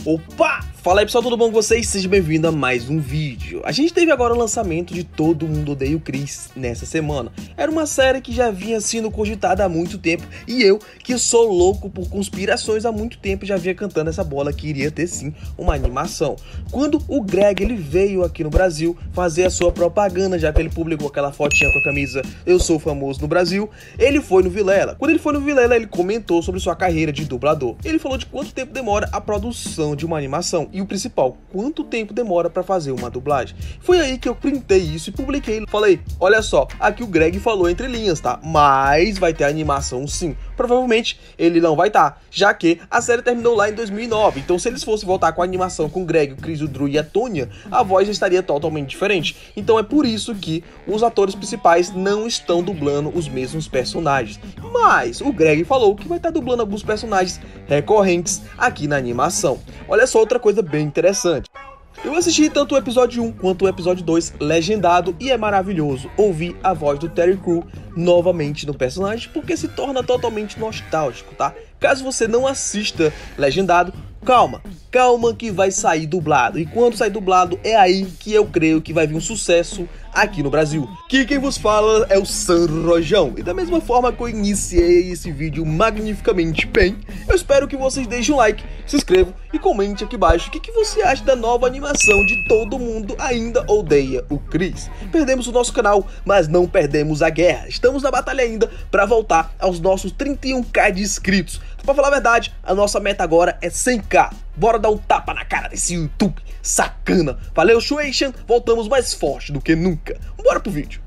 Opa! Fala aí pessoal, tudo bom com vocês? Seja bem-vindo a mais um vídeo. A gente teve agora o lançamento de Todo Mundo Odeia o Chris nessa semana. Era uma série que já vinha sendo cogitada há muito tempo e eu, que sou louco por conspirações há muito tempo, já vinha cantando essa bola que iria ter sim uma animação. Quando o Greg ele veio aqui no Brasil fazer a sua propaganda, já que ele publicou aquela fotinha com a camisa Eu Sou Famoso no Brasil, ele foi no Vilela. Quando ele foi no Vilela, ele comentou sobre sua carreira de dublador. Ele falou de quanto tempo demora a produção de uma animação e o principal, quanto tempo demora para fazer uma dublagem. Foi aí que eu printei isso e publiquei. Falei, olha só, aqui o Greg falou entre linhas, tá? Mas vai ter animação sim. Provavelmente ele não vai estar, já que a série terminou lá em 2009. Então se eles fossem voltar com a animação com o Greg, o Chris, o Drew e a Tonya, a voz já estaria totalmente diferente. Então é por isso que os atores principais não estão dublando os mesmos personagens. Mas o Greg falou que vai estar dublando alguns personagens recorrentes aqui na animação. Olha só outra coisa bem interessante. Eu assisti tanto o episódio 1 quanto o episódio 2 legendado e é maravilhoso ouvir a voz do Terry Crew novamente no personagem, porque se torna totalmente nostálgico, tá? Caso você não assista legendado, calma que vai sair dublado. E quando sair dublado é aí que eu creio que vai vir um sucesso aqui no Brasil. Que quem vos fala é o Sandro Rojão. E da mesma forma que eu iniciei esse vídeo magnificamente bem, eu espero que vocês deixem um like, se inscrevam e comente aqui embaixo o que você acha da nova animação de Todo Mundo Ainda Odeia o Chris. Perdemos o nosso canal, mas não perdemos a guerra. Estamos na batalha ainda para voltar aos nossos 31k de inscritos. Pra falar a verdade, a nossa meta agora é 100k. Bora dar um tapa na cara desse YouTube sacana. Valeu, Shueishan, voltamos mais forte do que nunca. Bora pro vídeo.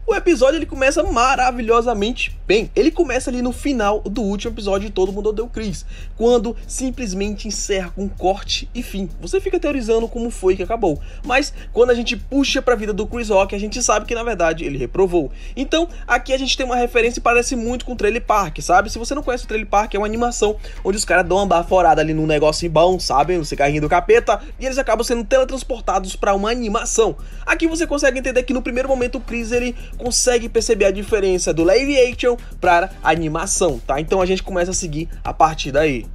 O episódio ele começa maravilhosamente bem. Ele começa ali no final do último episódio de Todo Mundo Odeia o Chris, quando simplesmente encerra com um corte e fim. Você fica teorizando como foi que acabou, mas quando a gente puxa pra vida do Chris Rock, a gente sabe que na verdade ele reprovou. Então aqui a gente tem uma referência e parece muito com o Trailer Park, sabe? Se você não conhece o Trailer Park, é uma animação onde os caras dão uma baforada ali num negócio bom, sabe? No carrinho do capeta, e eles acabam sendo teletransportados pra uma animação. Aqui você consegue entender que no primeiro momento o Chris ele consegue perceber a diferença do live action para a animação, tá? Então a gente começa a seguir a partir daí.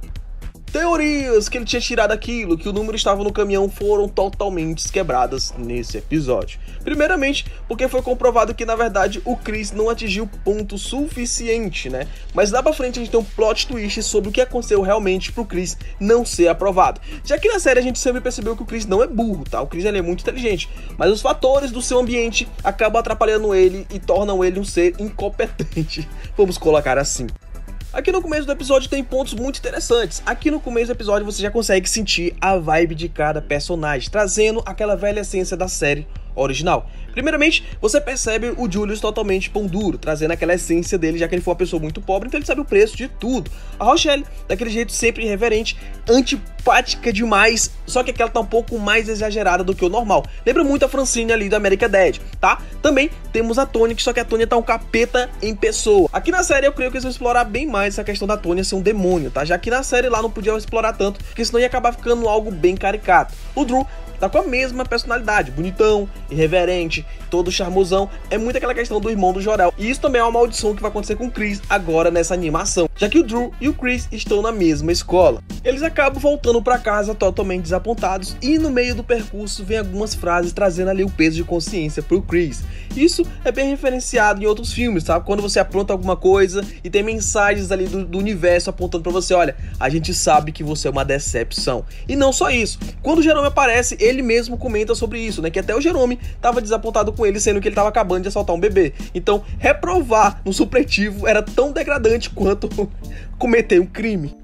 Teorias que ele tinha tirado aquilo, que o número estava no caminhão, foram totalmente quebradas nesse episódio. Primeiramente, porque foi comprovado que na verdade o Chris não atingiu ponto suficiente, né? Mas lá pra frente a gente tem um plot twist sobre o que aconteceu realmente pro Chris não ser aprovado. Já que na série a gente sempre percebeu que o Chris não é burro, tá? O Chris ele é muito inteligente, mas os fatores do seu ambiente acabam atrapalhando ele e tornam ele um ser incompetente. Vamos colocar assim. Aqui no começo do episódio tem pontos muito interessantes. Aqui no começo do episódio você já consegue sentir a vibe de cada personagem, trazendo aquela velha essência da série original. Primeiramente, você percebe o Julius totalmente pão duro, trazendo aquela essência dele, já que ele foi uma pessoa muito pobre, então ele sabe o preço de tudo. A Rochelle, daquele jeito sempre irreverente, antipática demais, só que aquela tá um pouco mais exagerada do que o normal. Lembra muito a Francine ali do American Dad, tá? Também temos a Tonya, só que a Tonya tá um capeta em pessoa. Aqui na série eu creio que eles vão explorar bem mais essa questão da Tonya ser um demônio, tá? Já que na série lá não podia explorar tanto, porque senão ia acabar ficando algo bem caricato. O Drew tá com a mesma personalidade, bonitão, irreverente, todo charmosão. É muito aquela questão do irmão do Jor-El. E isso também é uma maldição que vai acontecer com o Chris agora nessa animação, já que o Drew e o Chris estão na mesma escola. Eles acabam voltando pra casa totalmente desapontados e no meio do percurso vem algumas frases trazendo ali o peso de consciência pro Chris. Isso é bem referenciado em outros filmes, sabe? Quando você apronta alguma coisa e tem mensagens ali do universo apontando pra você, olha, a gente sabe que você é uma decepção. E não só isso, quando o Jerome aparece, ele mesmo comenta sobre isso, né? Que até o Jerome tava desapontado com ele, sendo que ele tava acabando de assaltar um bebê. Então, reprovar no supletivo era tão degradante quanto cometer um crime.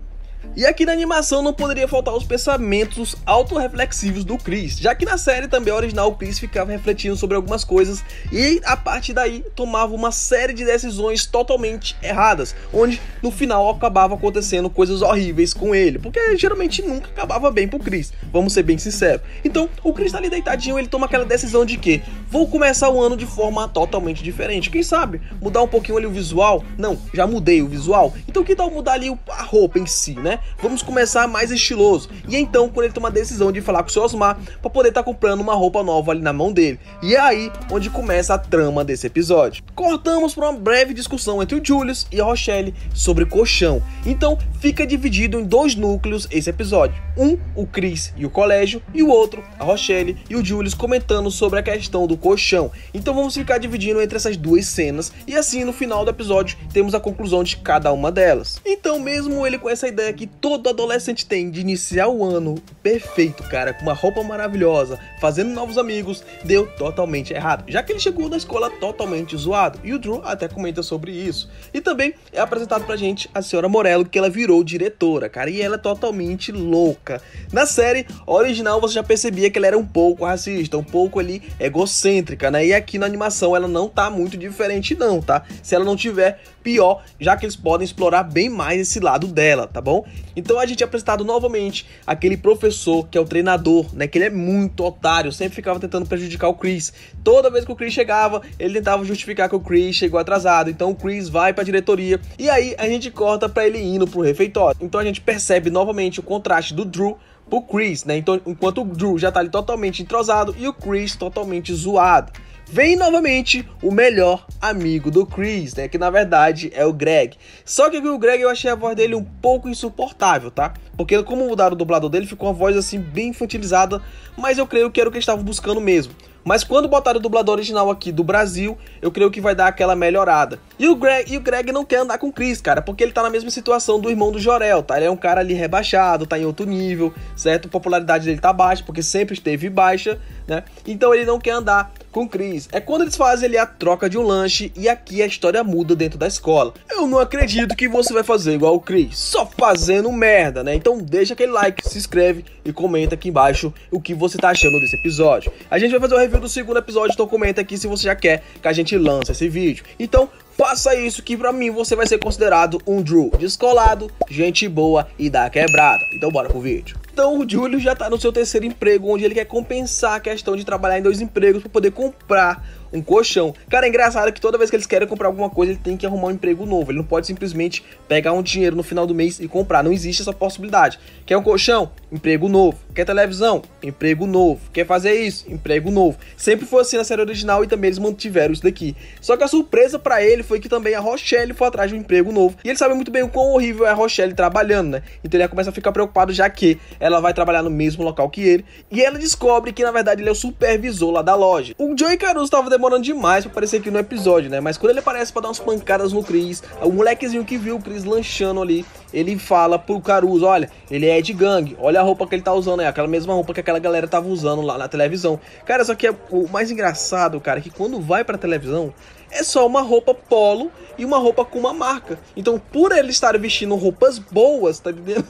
E aqui na animação não poderia faltar os pensamentos autorreflexivos do Chris, já que na série também original o Chris ficava refletindo sobre algumas coisas e a partir daí tomava uma série de decisões totalmente erradas, onde no final acabava acontecendo coisas horríveis com ele, porque geralmente nunca acabava bem pro Chris, vamos ser bem sinceros. Então o Chris tá ali deitadinho, ele toma aquela decisão de que vou começar o ano de forma totalmente diferente, quem sabe mudar um pouquinho ali o visual? Não, já mudei o visual, então que tal mudar ali a roupa em si, né? vamos começar mais estiloso. E é então quando ele toma a decisão de falar com o seu Osmar para poder estar comprando uma roupa nova ali na mão dele. E é aí onde começa a trama desse episódio. Cortamos para uma breve discussão entre o Julius e a Rochelle sobre colchão. Então fica dividido em dois núcleos esse episódio. Um, o Chris e o colégio, e o outro, a Rochelle e o Julius comentando sobre a questão do colchão. Então vamos ficar dividindo entre essas duas cenas e assim no final do episódio temos a conclusão de cada uma delas. Então mesmo ele com essa ideia que todo adolescente tem de iniciar o ano perfeito, cara, com uma roupa maravilhosa, fazendo novos amigos, deu totalmente errado, já que ele chegou na escola totalmente zoado, e o Drew até comenta sobre isso. E também é apresentado pra gente a senhora Morello, que ela virou diretora, cara, e ela é totalmente louca. Na série original você já percebia que ela era um pouco racista, um pouco ali egocêntrica, né, e aqui na animação ela não tá muito diferente não, tá? Se ela não tiver, pior, já que eles podem explorar bem mais esse lado dela, tá bom? Então a gente é apresentado novamente aquele professor que é o treinador, né, que ele é muito otário, sempre ficava tentando prejudicar o Chris. Toda vez que o Chris chegava, ele tentava justificar que o Chris chegou atrasado, então o Chris vai pra diretoria, e aí a gente corta pra ele indo pro refeitório. Então a gente percebe novamente o contraste do Drew pro Chris, né, então enquanto o Drew já tá ali totalmente entrosado e o Chris totalmente zoado. Vem novamente o melhor amigo do Chris, né, que na verdade é o Greg. Só que o Greg eu achei a voz dele um pouco insuportável, tá? Porque como mudaram o dublador dele, ficou uma voz assim bem infantilizada, mas eu creio que era o que eles estavam buscando mesmo. Mas quando botaram o dublador original aqui do Brasil, eu creio que vai dar aquela melhorada. E o Greg não quer andar com o Chris, cara, porque ele tá na mesma situação do irmão do Jor-El, tá? Ele é um cara ali rebaixado, tá em outro nível, certo? A popularidade dele tá baixa, porque sempre esteve baixa, né? Então ele não quer andar com o Chris. É quando eles fazem ali a troca de um lanche e aqui a história muda dentro da escola. Eu não acredito que você vai fazer igual o Chris, só fazendo merda, né? Então deixa aquele like, se inscreve e comenta aqui embaixo o que você tá achando desse episódio. A gente vai fazer o review do segundo episódio, então comenta aqui se você já quer que a gente lance esse vídeo. Então faça isso que pra mim você vai ser considerado um Drew descolado, gente boa e da quebrada. Então bora pro vídeo. Então o Julius já tá no seu terceiro emprego, onde ele quer compensar a questão de trabalhar em dois empregos para poder comprar um colchão. Cara, é engraçado que toda vez que eles querem comprar alguma coisa, ele tem que arrumar um emprego novo. Ele não pode simplesmente pegar um dinheiro no final do mês e comprar. Não existe essa possibilidade. Quer um colchão? Emprego novo. Quer televisão? Emprego novo. Quer fazer isso? Emprego novo. Sempre foi assim na série original e também eles mantiveram isso daqui. Só que a surpresa pra ele foi que também a Rochelle foi atrás de um emprego novo. E ele sabe muito bem o quão horrível é a Rochelle trabalhando, né? Então ele começa a ficar preocupado, já que ela vai trabalhar no mesmo local que ele. E ela descobre que na verdade ele é o supervisor lá da loja. O Joey Caruso tava demorando demais pra aparecer aqui no episódio, né? Mas quando ele aparece pra dar umas pancadas no Chris, o molequezinho que viu o Chris lanchando ali, ele fala pro Caruso, olha, ele é de gangue, olha a roupa que ele tá usando, é aquela mesma roupa que aquela galera tava usando lá na televisão. Cara, só que é o mais engraçado, cara, que quando vai pra televisão, é só uma roupa polo e uma roupa com uma marca. Então, por eles estarem vestindo roupas boas, tá entendendo?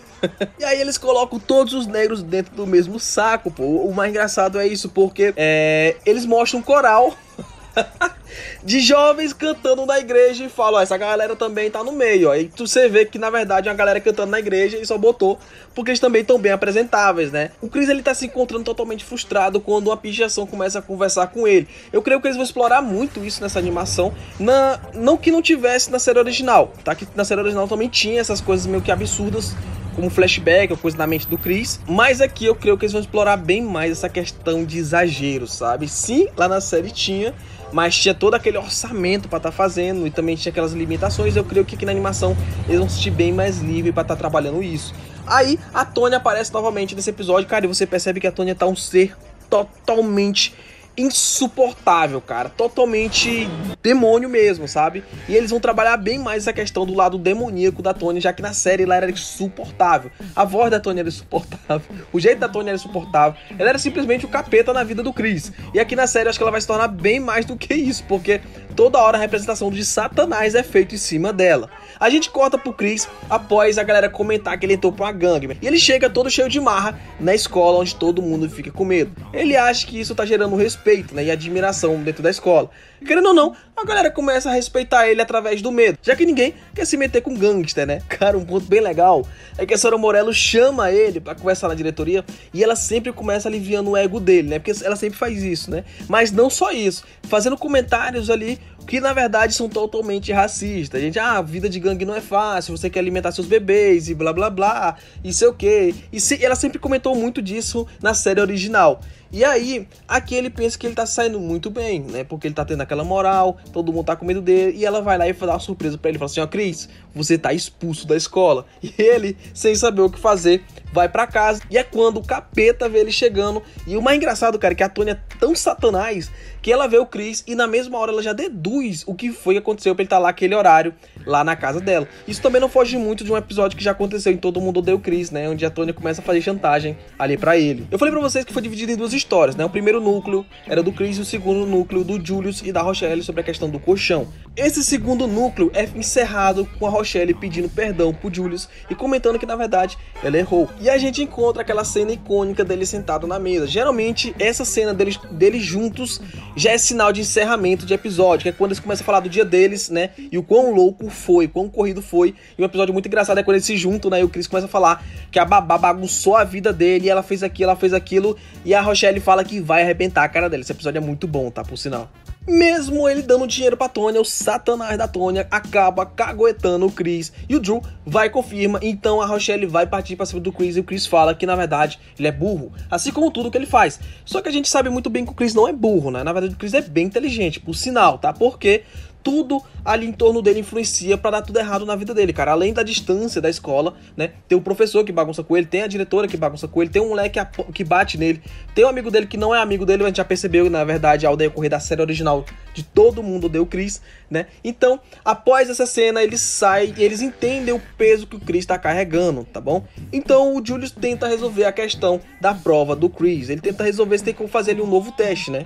E aí eles colocam todos os negros dentro do mesmo saco, pô. O mais engraçado é isso, porque eles mostram um coral de jovens cantando na igreja e falam, ó, essa galera também tá no meio, ó. E você vê que na verdade é uma galera cantando na igreja e só botou porque eles também estão bem apresentáveis, né? O Chris, ele tá se encontrando totalmente frustrado quando uma pichação começa a conversar com ele. Eu creio que eles vão explorar muito isso nessa animação, não que não tivesse na série original, tá? Que na série original também tinha essas coisas meio que absurdas, como flashback ou coisa na mente do Chris, mas aqui eu creio que eles vão explorar bem mais essa questão de exagero, sabe? Sim, lá na série tinha, mas tinha todo aquele orçamento pra estar fazendo e também tinha aquelas limitações. Eu creio que aqui na animação eles vão se sentir bem mais livre pra estar trabalhando isso. Aí a Tônia aparece novamente nesse episódio, cara, e você percebe que a Tônia tá um ser totalmente insuportável, cara, totalmente demônio mesmo, sabe? E eles vão trabalhar bem mais essa questão do lado demoníaco da Tônia, já que na série ela era insuportável. A voz da Tônia era insuportável, o jeito da Tônia era insuportável, ela era simplesmente o capeta na vida do Chris. E aqui na série eu acho que ela vai se tornar bem mais do que isso, porque toda hora a representação de Satanás é feita em cima dela. A gente corta pro Chris após a galera comentar que ele entrou pra uma gangue. E ele chega todo cheio de marra na escola, onde todo mundo fica com medo. Ele acha que isso tá gerando respeito, né, e admiração dentro da escola. Querendo ou não, a galera começa a respeitar ele através do medo, já que ninguém quer se meter com gangster, né? Cara, um ponto bem legal é que a senhora Morello chama ele pra conversar na diretoria e ela sempre começa aliviando o ego dele, né? Porque ela sempre faz isso, né? Mas não só isso, fazendo comentários ali que na verdade são totalmente racistas. Gente, a vida de gangue não é fácil, você quer alimentar seus bebês e blá blá blá, e sei o que. Ela sempre comentou muito disso na série original. E aí, aqui ele pensa que ele tá saindo muito bem, né? Porque ele tá tendo aquela moral, todo mundo tá com medo dele. E ela vai lá e dá uma surpresa pra ele. Fala assim, ó, Chris, você tá expulso da escola. E ele, sem saber o que fazer, vai pra casa. E é quando o capeta vê ele chegando. E o mais engraçado, cara, é que a Tônia é tão satanás que ela vê o Chris e na mesma hora ela já deduz o que foi que aconteceu pra ele estar lá aquele horário, lá na casa dela. Isso também não foge muito de um episódio que já aconteceu em Todo Mundo Odeia o Chris, né? Onde a Tônia começa a fazer chantagem ali pra ele. Eu falei pra vocês que foi dividido em duas histórias, né? O primeiro núcleo era do Chris e o segundo núcleo do Julius e da Rochelle sobre a questão do colchão. Esse segundo núcleo é encerrado com a Rochelle pedindo perdão pro Julius e comentando que na verdade ela errou. E a gente encontra aquela cena icônica dele sentado na mesa. Geralmente essa cena deles juntos já é sinal de encerramento de episódio, que é quando eles começam a falar do dia deles, né? E o quão louco foi, quão corrido foi. E um episódio muito engraçado é quando eles se juntam, né? E o Chris começa a falar que a babá bagunçou a vida dele, e ela fez aquilo, e a Rochelle fala que vai arrebentar a cara dela. Esse episódio é muito bom, tá? Por sinal. Mesmo ele dando dinheiro pra Tônia, o satanás da Tônia acaba caguetando o Chris. E o Drew vai e confirma. Então a Rochelle vai partir pra cima do Chris. E o Chris fala que na verdade ele é burro, assim como tudo que ele faz. Só que a gente sabe muito bem que o Chris não é burro, né? Na verdade o Chris é bem inteligente, por sinal, tá? Porque tudo ali em torno dele influencia pra dar tudo errado na vida dele, cara. Além da distância da escola, né? Tem o professor que bagunça com ele, tem a diretora que bagunça com ele, tem um moleque que bate nele, tem um amigo dele que não é amigo dele, a gente já percebeu, na verdade, ao decorrer da série original de Todo Mundo Odeia o Chris, né? Então, após essa cena, eles saem e eles entendem o peso que o Chris tá carregando, tá bom? Então, o Julius tenta resolver a questão da prova do Chris. Ele tenta resolver se tem como fazer ali um novo teste, né?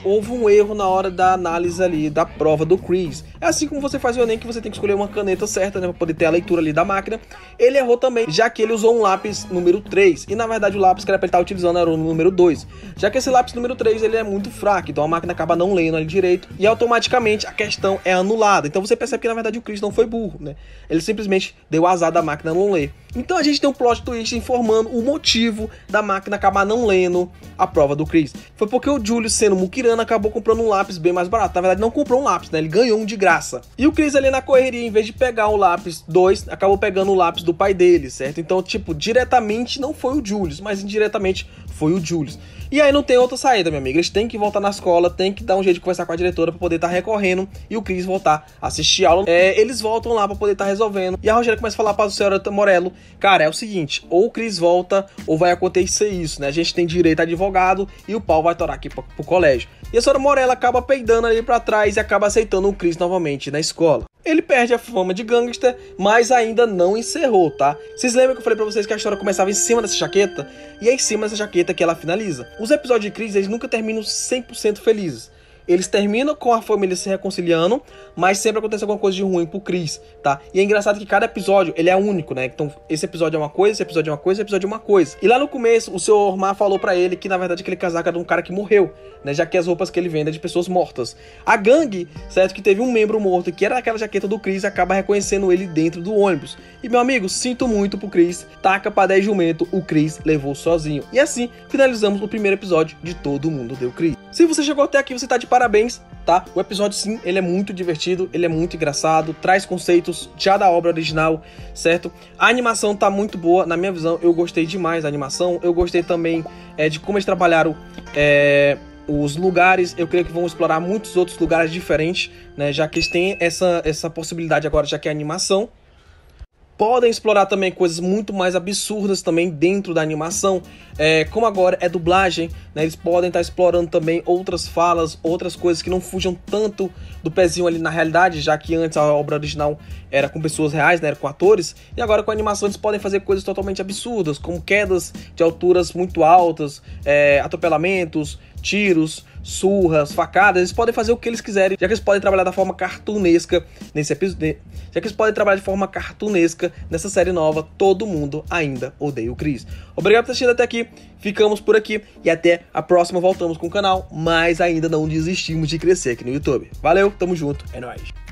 Houve um erro na hora da análise ali da prova do Chris. É assim como você faz o Enem, que você tem que escolher uma caneta certa, né, pra poder ter a leitura ali da máquina. Ele errou também, já que ele usou um lápis número 3. E na verdade o lápis que era pra ele estar utilizando era o número 2. Já que esse lápis número 3 ele é muito fraco, então a máquina acaba não lendo ali direito. E automaticamente a questão é anulada. Então você percebe que na verdade o Chris não foi burro, né? Ele simplesmente deu azar da máquina não ler. Então a gente tem um plot twist informando o motivo da máquina acabar não lendo a prova do Chris. Foi porque o Julius, sendo muquirana, acabou comprando um lápis bem mais barato. Na verdade não comprou um lápis, né? Ele ganhou um de graça. E o Chris ali na correria, em vez de pegar o lápis 2, acabou pegando o lápis do pai dele, certo? Então, tipo, diretamente não foi o Julius, mas indiretamente foi o Julius. E aí não tem outra saída, meu amigo. Eles têm que voltar na escola, tem que dar um jeito de conversar com a diretora pra poder estar recorrendo e o Chris voltar a assistir aula. Eles voltam lá pra poder estar resolvendo. E a Rogéria começa a falar pra senhora Morello, cara, é o seguinte, ou o Chris volta ou vai acontecer isso, né? A gente tem direito a advogado e o pau vai torar aqui pro colégio. E a senhora Morello acaba peidando ali pra trás e acaba aceitando o Chris novamente na escola. Ele perde a fama de gangster, mas ainda não encerrou, tá? Vocês lembram que eu falei pra vocês que a história começava em cima dessa jaqueta? E é em cima dessa jaqueta que ela finaliza. Os episódios de Chris, eles nunca terminam 100% felizes. Eles terminam com a família se reconciliando, mas sempre acontece alguma coisa de ruim pro Chris, tá? E é engraçado que cada episódio, ele é único, né? Então, esse episódio é uma coisa, esse episódio é uma coisa, esse episódio é uma coisa. E lá no começo, o Sr. Ormar falou pra ele que, na verdade, aquele casaco era de um cara que morreu, né? Já que as roupas que ele vende é de pessoas mortas. A gangue, certo? Que teve um membro morto, que era aquela jaqueta do Chris, acaba reconhecendo ele dentro do ônibus. E, meu amigo, sinto muito pro Chris. Taca pra 10 jumento, o Chris levou sozinho. E assim, finalizamos o primeiro episódio de Todo Mundo Odeia o Chris. Se você chegou até aqui, você tá de parabéns, tá? O episódio, sim, ele é muito divertido, ele é muito engraçado, traz conceitos já da obra original, certo? A animação tá muito boa, na minha visão, eu gostei demais da animação. Eu gostei também de como eles trabalharam os lugares. Eu creio que vão explorar muitos outros lugares diferentes, né? Já que eles têm essa possibilidade agora, já que é animação. Podem explorar também coisas muito mais absurdas também dentro da animação, como agora é dublagem, né? Eles podem estar explorando também outras falas, outras coisas que não fujam tanto do pezinho ali na realidade, já que antes a obra original era com pessoas reais, né? Era com atores, e agora com a animação eles podem fazer coisas totalmente absurdas, como quedas de alturas muito altas, atropelamentos, tiros, surras, facadas. Eles podem fazer o que eles quiserem, já que eles podem trabalhar da forma cartunesca nesse episódio, já que eles podem trabalhar de forma cartunesca nessa série nova. Todo Mundo Ainda Odeia o Chris. Obrigado por ter assistido até aqui, ficamos por aqui e até a próxima. Voltamos com o canal, mas ainda não desistimos de crescer aqui no YouTube. Valeu, tamo junto, é nóis.